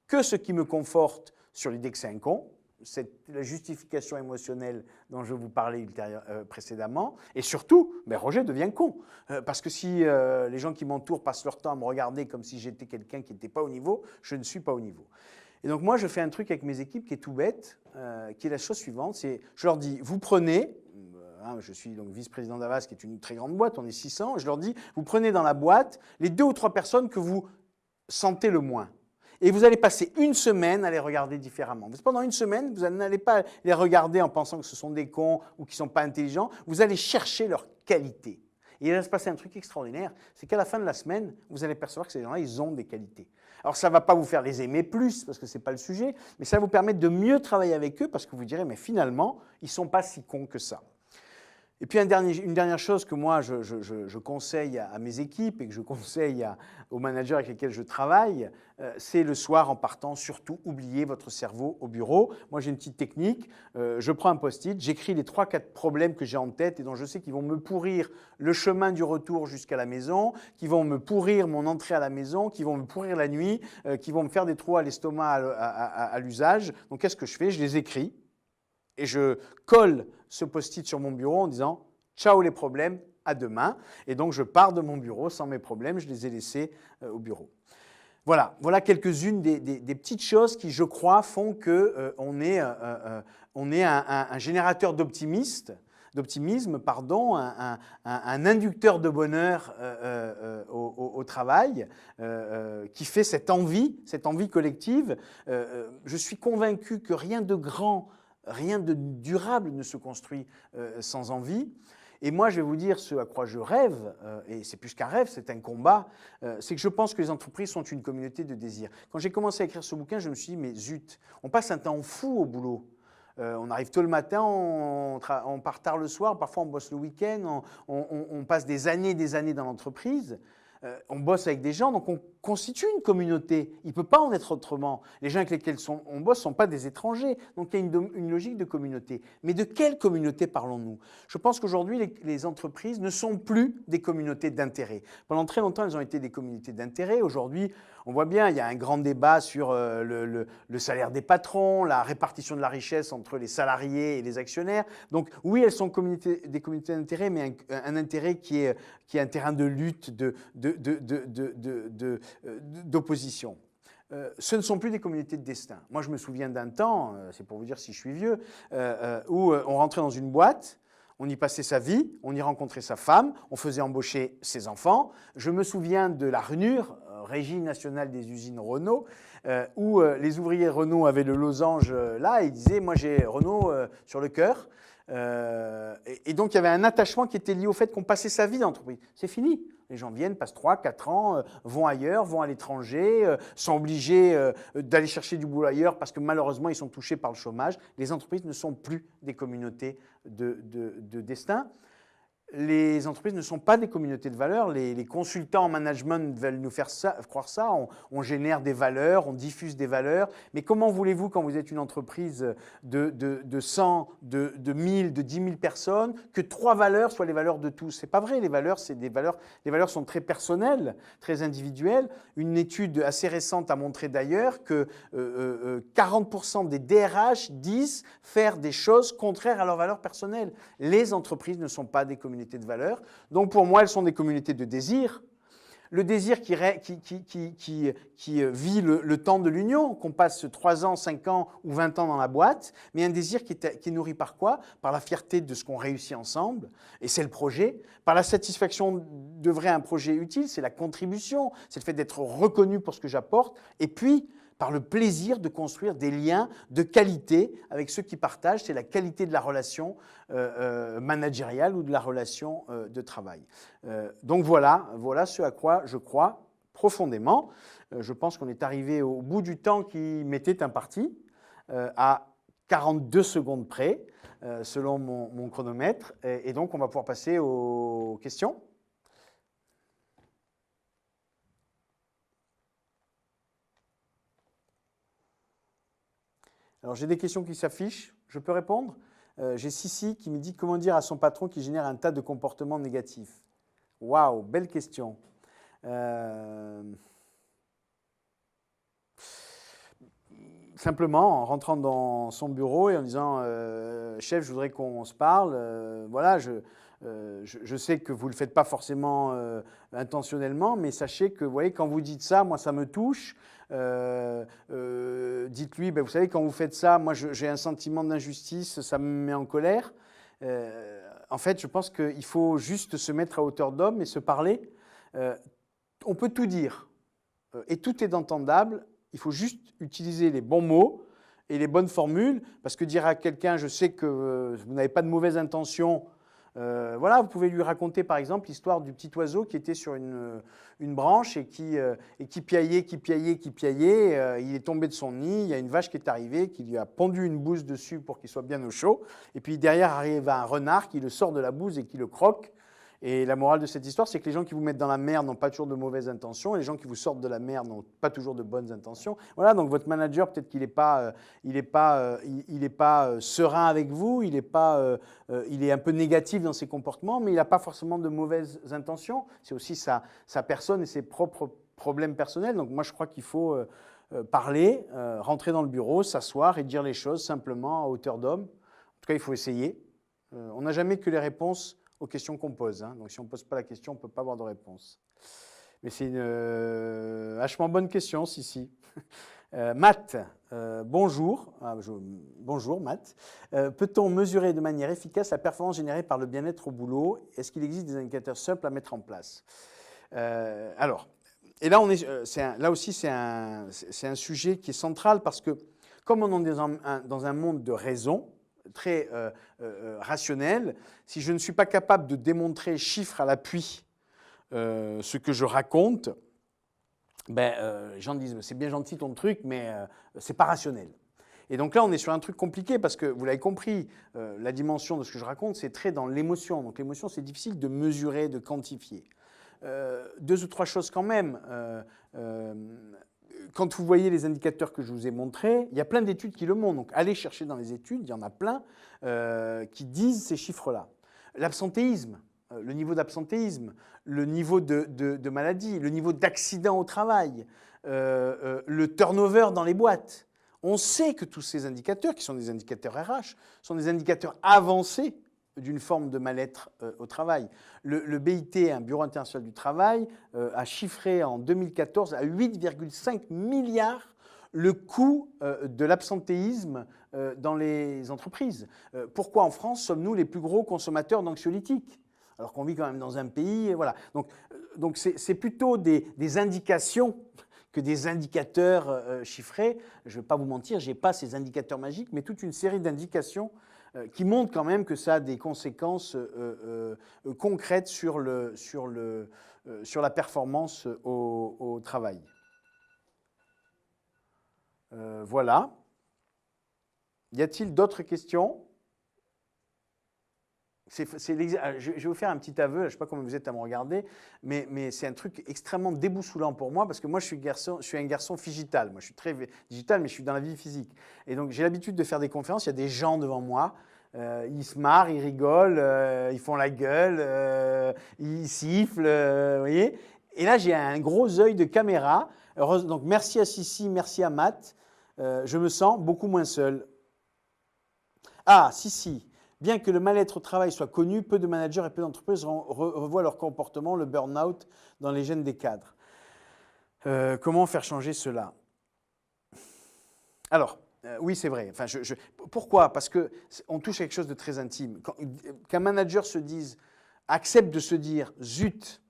que ce qui me conforte sur l'idée que c'est un con, c'est la justification émotionnelle dont je vous parlais précédemment. Et surtout, Roger devient con. Parce que si les gens qui m'entourent passent leur temps à me regarder comme si j'étais quelqu'un qui n'était pas au niveau, je ne suis pas au niveau. Et donc moi, je fais un truc avec mes équipes qui est tout bête, qui est la chose suivante. C'est, je leur dis, vous prenez, je suis donc vice-président d'Avas, qui est une très grande boîte, on est 600, je leur dis, vous prenez dans la boîte les 2 ou 3 personnes que vous sentez le moins. Et vous allez passer une semaine à les regarder différemment. Pendant une semaine, vous n'allez pas les regarder en pensant que ce sont des cons ou qu'ils ne sont pas intelligents. Vous allez chercher leurs qualités. Et il va se passer un truc extraordinaire, c'est qu'à la fin de la semaine, vous allez percevoir que ces gens-là, ils ont des qualités. Alors ça ne va pas vous faire les aimer plus, parce que ce n'est pas le sujet, mais ça va vous permettre de mieux travailler avec eux, parce que vous direz, mais finalement, ils ne sont pas si cons que ça. Et puis une dernière chose que moi je conseille à mes équipes et que je conseille aux managers avec lesquels je travaille, c'est le soir en partant, surtout oubliez votre cerveau au bureau. Moi j'ai une petite technique, je prends un post-it, j'écris les 3-4 problèmes que j'ai en tête et dont je sais qu'ils vont me pourrir le chemin du retour jusqu'à la maison, qui vont me pourrir mon entrée à la maison, qui vont me pourrir la nuit, qui vont me faire des trous à l'estomac à l'usage. Donc qu'est-ce que je fais? Je les écris. Et je colle ce post-it sur mon bureau en disant « Ciao les problèmes, à demain ». Et donc, je pars de mon bureau sans mes problèmes, je les ai laissés au bureau. Voilà quelques-unes des petites choses qui, je crois, font qu'on est un générateur d'optimisme, un inducteur de bonheur au travail, qui fait cette envie collective. Je suis convaincu que rien de grand, rien de durable ne se construit sans envie. Et moi, je vais vous dire ce à quoi je rêve, et c'est plus qu'un rêve, c'est un combat, c'est que je pense que les entreprises sont une communauté de désir. Quand j'ai commencé à écrire ce bouquin, je me suis dit, mais zut, on passe un temps fou au boulot. On arrive tôt le matin, on part tard le soir, parfois on bosse le week-end, on passe des années dans l'entreprise, on bosse avec des gens, donc constitue une communauté. Il ne peut pas en être autrement. Les gens avec lesquels on bosse ne sont pas des étrangers. Donc il y a une logique de communauté. Mais de quelle communauté parlons-nous? Je pense qu'aujourd'hui, les entreprises ne sont plus des communautés d'intérêt. Pendant très longtemps, elles ont été des communautés d'intérêt. Aujourd'hui, on voit bien, il y a un grand débat sur le salaire des patrons, la répartition de la richesse entre les salariés et les actionnaires. Donc oui, elles sont des communautés d'intérêt, mais un intérêt qui est un terrain de lutte, d'opposition. Ce ne sont plus des communautés de destin. Moi, je me souviens d'un temps, c'est pour vous dire si je suis vieux, où on rentrait dans une boîte, on y passait sa vie, on y rencontrait sa femme, on faisait embaucher ses enfants. Je me souviens de la RNUR, Régie nationale des usines Renault, où les ouvriers Renault avaient le losange là et ils disaient « moi j'ai Renault sur le cœur ». Et donc il y avait un attachement qui était lié au fait qu'on passait sa vie dans l'entreprise. C'est fini. Les gens viennent, passent 3, 4 ans, vont ailleurs, vont à l'étranger, sont obligés d'aller chercher du boulot ailleurs parce que malheureusement ils sont touchés par le chômage. Les entreprises ne sont plus des communautés de destin. Les entreprises ne sont pas des communautés de valeurs. Les consultants en management veulent nous faire croire ça. On génère des valeurs, on diffuse des valeurs. Mais comment voulez-vous, quand vous êtes une entreprise de 100, de 1000, de 10 000 personnes, que 3 valeurs soient les valeurs de tous? C'est pas vrai. Les valeurs, c'est des valeurs. Les valeurs sont très personnelles, très individuelles. Une étude assez récente a montré d'ailleurs que 40% des DRH disent faire des choses contraires à leurs valeurs personnelles. Les entreprises ne sont pas des communautés de valeurs. Donc pour moi, elles sont des communautés de désir. Le désir qui vit le temps de l'union, qu'on passe 3 ans, 5 ans ou 20 ans dans la boîte, mais un désir qui est nourri par quoi? Par la fierté de ce qu'on réussit ensemble, et c'est le projet. Par la satisfaction d'œuvrer un projet utile, c'est la contribution, c'est le fait d'être reconnu pour ce que j'apporte, et puis par le plaisir de construire des liens de qualité avec ceux qui partagent. C'est la qualité de la relation managériale ou de la relation de travail. Donc voilà ce à quoi je crois profondément. Je pense qu'on est arrivé au bout du temps qui m'était imparti, à 42 secondes près, selon mon chronomètre. Et donc on va pouvoir passer aux questions. Alors j'ai des questions qui s'affichent, je peux répondre. J'ai Sissi qui me dit comment dire à son patron qui génère un tas de comportements négatifs. Waouh, belle question. Simplement en rentrant dans son bureau et en disant chef, je voudrais qu'on se parle. Voilà, je sais que vous ne le faites pas forcément intentionnellement, mais sachez que, vous voyez, quand vous dites ça, moi, ça me touche. Dites-lui, ben, vous savez, quand vous faites ça, moi, j'ai un sentiment d'injustice, ça me met en colère. En fait, je pense qu'il faut juste se mettre à hauteur d'homme et se parler. On peut tout dire et tout est entendable. Il faut juste utiliser les bons mots et les bonnes formules, parce que dire à quelqu'un, je sais que vous n'avez pas de mauvaises intentions, voilà, vous pouvez lui raconter par exemple l'histoire du petit oiseau qui était sur une branche et qui piaillait. Il est tombé de son nid, il y a une vache qui est arrivée, qui lui a pondu une bouse dessus pour qu'il soit bien au chaud. Et puis derrière arrive un renard qui le sort de la bouse et qui le croque. Et la morale de cette histoire, c'est que les gens qui vous mettent dans la mer n'ont pas toujours de mauvaises intentions, et les gens qui vous sortent de la mer n'ont pas toujours de bonnes intentions. Voilà, donc votre manager, peut-être qu'il n'est pas, serein avec vous, il est un peu négatif dans ses comportements, mais il n'a pas forcément de mauvaises intentions. C'est aussi sa personne et ses propres problèmes personnels. Donc moi, je crois qu'il faut parler, rentrer dans le bureau, s'asseoir et dire les choses simplement à hauteur d'homme. En tout cas, il faut essayer. On n'a jamais que les réponses aux questions qu'on pose. Hein. Donc si on ne pose pas la question, on ne peut pas avoir de réponse. Mais c'est une vachement bonne question, si. Matt, bonjour. Bonjour Matt. Peut-on mesurer de manière efficace la performance générée par le bien-être au boulot? Est-ce qu'il existe des indicateurs simples à mettre en place? Alors, et là, là aussi, c'est un sujet qui est central parce que comme on est dans un monde de raison, très rationnel, si je ne suis pas capable de démontrer chiffres à l'appui ce que je raconte, les gens disent c'est bien gentil ton truc, mais c'est pas rationnel. Et donc là, on est sur un truc compliqué parce que, vous l'avez compris, la dimension de ce que je raconte, c'est très dans l'émotion. Donc l'émotion, c'est difficile de mesurer, de quantifier. 2 ou 3 choses quand même. Quand vous voyez les indicateurs que je vous ai montrés, il y a plein d'études qui le montrent. Donc allez chercher dans les études, il y en a plein qui disent ces chiffres-là. L'absentéisme, le niveau d'absentéisme, le niveau de maladie, le niveau d'accident au travail, le turnover dans les boîtes. On sait que tous ces indicateurs, qui sont des indicateurs RH, sont des indicateurs avancés d'une forme de mal-être au travail. Le BIT, un Bureau international du travail, a chiffré en 2014 à 8,5 milliards le coût de l'absentéisme dans les entreprises. Pourquoi en France sommes-nous les plus gros consommateurs d'anxiolytiques ? Alors qu'on vit quand même dans un pays, et voilà. Donc c'est plutôt des indications que des indicateurs chiffrés. Je ne vais pas vous mentir, je n'ai pas ces indicateurs magiques, mais toute une série d'indications qui montrent quand même que ça a des conséquences concrètes sur la performance au travail. Voilà. Y a-t-il d'autres questions ? Je vais vous faire un petit aveu, je ne sais pas comment vous êtes à me regarder, mais c'est un truc extrêmement déboussolant pour moi parce que moi je suis un garçon digital. Moi je suis très digital, mais je suis dans la vie physique. Et donc j'ai l'habitude de faire des conférences, il y a des gens devant moi, ils se marrent, ils rigolent, ils font la gueule, ils sifflent, vous voyez. Et là j'ai un gros œil de caméra. Donc merci à Sissi, merci à Matt. Je me sens beaucoup moins seul. Ah, Sissi. Bien que le mal-être au travail soit connu, peu de managers et peu d'entreprises revoient leur comportement, le burn-out dans les gènes des cadres. Comment faire changer cela ? Alors, oui, c'est vrai. Enfin, pourquoi ? Parce qu'on touche à quelque chose de très intime. Qu'un manager accepte de se dire « zut »,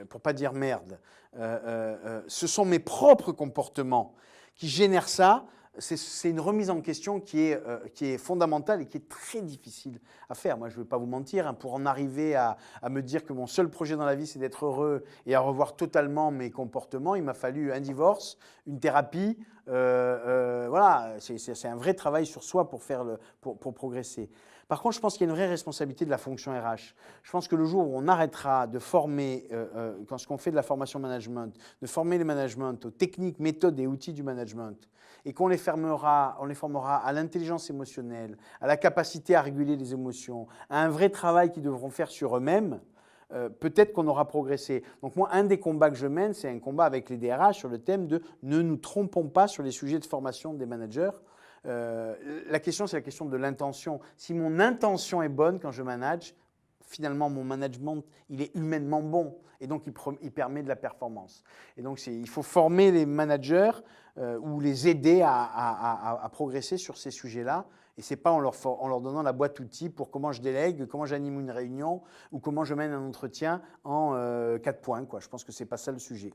pour ne pas dire « merde », ce sont mes propres comportements qui génèrent ça. C'est une remise en question qui est fondamentale et qui est très difficile à faire. Moi, je ne vais pas vous mentir, hein, pour en arriver à me dire que mon seul projet dans la vie, c'est d'être heureux et à revoir totalement mes comportements, il m'a fallu un divorce, une thérapie. Voilà, c'est un vrai travail sur soi pour progresser. Par contre, je pense qu'il y a une vraie responsabilité de la fonction RH. Je pense que le jour où on arrêtera de former, quand on fait de la formation management, de former les managements aux techniques, méthodes et outils du management, et qu'on les formera à l'intelligence émotionnelle, à la capacité à réguler les émotions, à un vrai travail qu'ils devront faire sur eux-mêmes, peut-être qu'on aura progressé. Donc moi, un des combats que je mène, c'est un combat avec les DRH sur le thème de « ne nous trompons pas sur les sujets de formation des managers ». La question, c'est la question de l'intention. Si mon intention est bonne quand je manage, finalement, mon management, il est humainement bon et donc il permet de la performance. Et donc, il faut former les managers ou les aider à progresser sur ces sujets-là. Et ce n'est pas en leur donnant la boîte outils pour comment je délègue, comment j'anime une réunion ou comment je mène un entretien en 4 points, quoi. Je pense que ce n'est pas ça le sujet.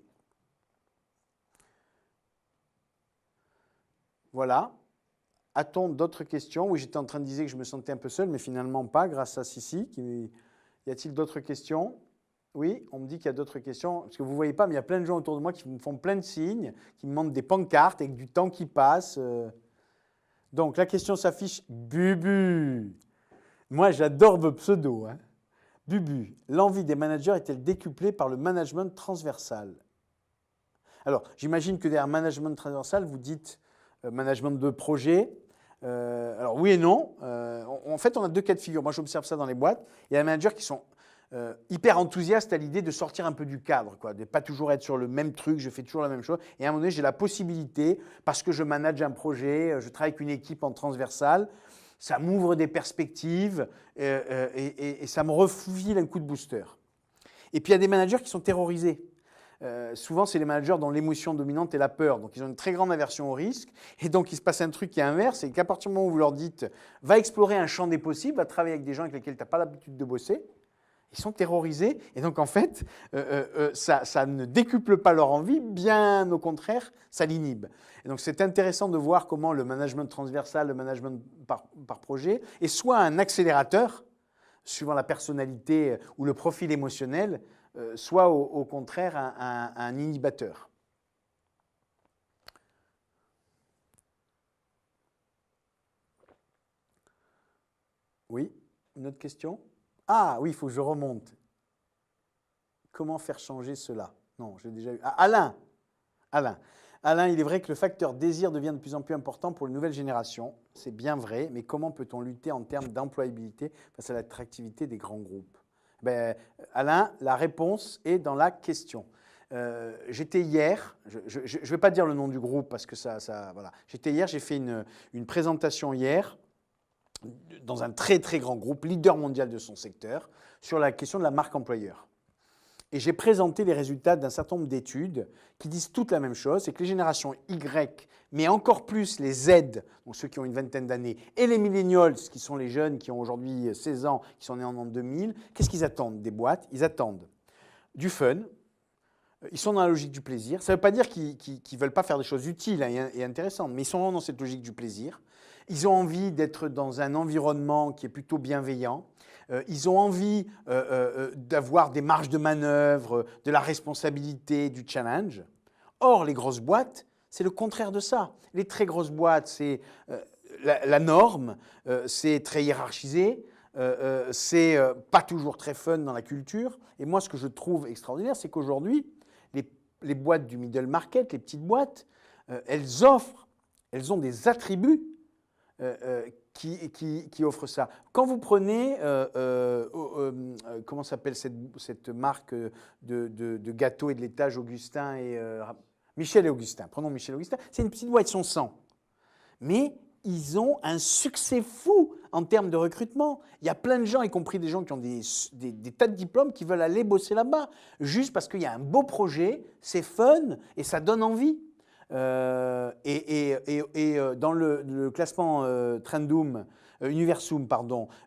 Voilà. A-t-on d'autres questions ? Oui, j'étais en train de dire que je me sentais un peu seul, mais finalement pas, grâce à Sissi. Y a-t-il d'autres questions ? Oui, on me dit qu'il y a d'autres questions. Parce que vous ne voyez pas, mais il y a plein de gens autour de moi qui me font plein de signes, qui me montrent des pancartes avec du temps qui passe. Donc, la question s'affiche. Bubu. Moi, j'adore vos pseudos. Hein. Bubu. L'envie des managers est-elle décuplée par le management transversal ? Alors, j'imagine que derrière management transversal, vous dites management de projet. Alors oui et non. En fait, on a 2 cas de figure. Moi, j'observe ça dans les boîtes. Il y a des managers qui sont hyper enthousiastes à l'idée de sortir un peu du cadre, quoi, de ne pas toujours être sur le même truc, je fais toujours la même chose. Et à un moment donné, j'ai la possibilité, parce que je manage un projet, je travaille avec une équipe en transversale, ça m'ouvre des perspectives et ça me refile un coup de booster. Et puis, il y a des managers qui sont terrorisés. Souvent, c'est les managers dont l'émotion dominante est la peur. Donc, ils ont une très grande aversion au risque. Et donc, il se passe un truc qui est inverse, c'est qu'à partir du moment où vous leur dites « va explorer un champ des possibles, va travailler avec des gens avec lesquels tu n'as pas l'habitude de bosser », ils sont terrorisés. Et donc, en fait, ça ne décuple pas leur envie, bien au contraire, ça l'inhibe. Et donc, c'est intéressant de voir comment le management transversal, le management par projet, est soit un accélérateur, suivant la personnalité ou le profil émotionnel, soit au contraire un inhibiteur. Oui, une autre question ? Ah oui, il faut que je remonte. Comment faire changer cela? Non, j'ai déjà eu. Ah, Alain. Alain, il est vrai que le facteur désir devient de plus en plus important pour les nouvelles générations. C'est bien vrai, mais comment peut-on lutter en termes d'employabilité face à l'attractivité des grands groupes? Ben, Alain, la réponse est dans la question. J'étais hier, je ne vais pas dire le nom du groupe parce que voilà. J'étais hier, j'ai fait une présentation hier dans un très très grand groupe, leader mondial de son secteur, sur la question de la marque employeur. Et j'ai présenté les résultats d'un certain nombre d'études qui disent toutes la même chose, c'est que les générations Y, mais encore plus les Z, donc ceux qui ont une vingtaine d'années, et les millennials, qui sont les jeunes qui ont aujourd'hui 16 ans, qui sont nés en 2000, qu'est-ce qu'ils attendent des boîtes? Ils attendent du fun, ils sont dans la logique du plaisir. Ça ne veut pas dire qu'ils ne veulent pas faire des choses utiles et intéressantes, mais ils sont dans cette logique du plaisir. Ils ont envie d'être dans un environnement qui est plutôt bienveillant. Ils ont envie d'avoir des marges de manœuvre, de la responsabilité, du challenge. Or, les grosses boîtes, c'est le contraire de ça. Les très grosses boîtes, c'est la norme, c'est très hiérarchisé, c'est pas toujours très fun dans la culture. Et moi, ce que je trouve extraordinaire, c'est qu'aujourd'hui, les boîtes du middle market, les petites boîtes, elles ont des attributs qui offrent ça. Quand vous prenez, comment s'appelle cette marque de gâteaux et de laitage, Augustin et Michel et Augustin. Prenons Michel et Augustin. C'est une petite boîte, ils sont 100. Mais ils ont un succès fou en termes de recrutement. Il y a plein de gens, y compris des gens qui ont des tas de diplômes, qui veulent aller bosser là-bas, juste parce qu'il y a un beau projet, c'est fun et ça donne envie. Dans le classement Universum,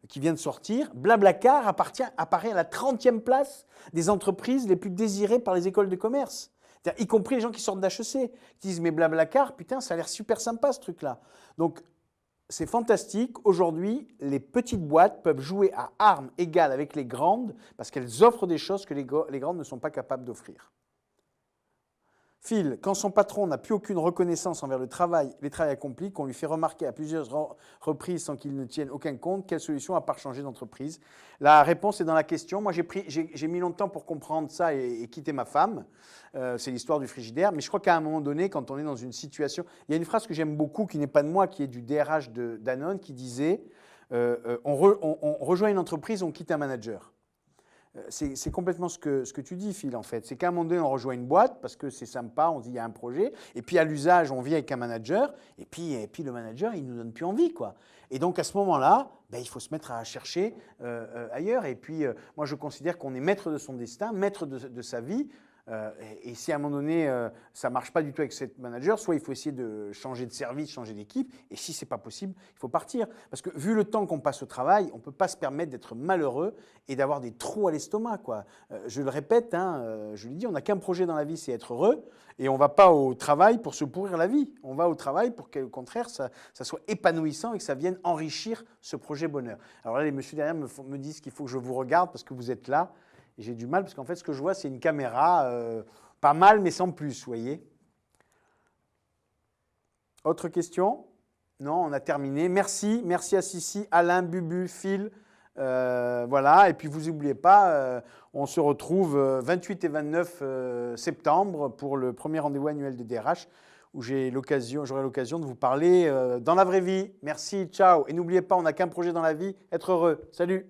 qui vient de sortir, Blablacar apparaît à la 30e place des entreprises les plus désirées par les écoles de commerce. Y compris les gens qui sortent d'HEC, qui disent « mais Blablacar, putain, ça a l'air super sympa ce truc-là ». Donc, c'est fantastique. Aujourd'hui, les petites boîtes peuvent jouer à armes égales avec les grandes parce qu'elles offrent des choses que les grandes ne sont pas capables d'offrir. Phil, quand son patron n'a plus aucune reconnaissance envers les travail accomplis, qu'on lui fait remarquer à plusieurs reprises sans qu'il ne tienne aucun compte, quelle solution à part changer d'entreprise? La réponse est dans la question. Moi, j'ai mis longtemps pour comprendre ça et quitter ma femme. C'est l'histoire du frigidaire. Mais je crois qu'à un moment donné, quand on est dans une situation… Il y a une phrase que j'aime beaucoup, qui n'est pas de moi, qui est du DRH de Danone, qui disait on rejoint une entreprise, on quitte un manager. C'est complètement ce que tu dis, Phil, en fait. C'est qu'à un moment donné, on rejoint une boîte parce que c'est sympa, on se dit il y a un projet. Et puis à l'usage, on vit avec un manager. Et puis le manager, il ne nous donne plus envie, quoi. Et donc à ce moment-là, il faut se mettre à chercher ailleurs. Et puis moi, je considère qu'on est maître de son destin, maître de sa vie. Et si à un moment donné, ça ne marche pas du tout avec cette manager, soit il faut essayer de changer de service, changer d'équipe, et si ce n'est pas possible, il faut partir. Parce que vu le temps qu'on passe au travail, on ne peut pas se permettre d'être malheureux et d'avoir des trous à l'estomac, quoi. Je le répète, je le dis, on n'a qu'un projet dans la vie, c'est être heureux, et on ne va pas au travail pour se pourrir la vie. On va au travail pour qu'au contraire, ça soit épanouissant et que ça vienne enrichir ce projet bonheur. Alors là, les messieurs derrière me disent qu'il faut que je vous regarde parce que vous êtes là. J'ai du mal parce qu'en fait, ce que je vois, c'est une caméra, pas mal, mais sans plus, vous voyez. Autre question? Non, on a terminé. Merci à Sissi, Alain, Bubu, Phil. Voilà, et puis vous n'oubliez pas, on se retrouve 28 et 29 septembre pour le premier rendez-vous annuel de DRH où j'aurai l'occasion de vous parler dans la vraie vie. Merci, ciao. Et n'oubliez pas, on n'a qu'un projet dans la vie, être heureux. Salut!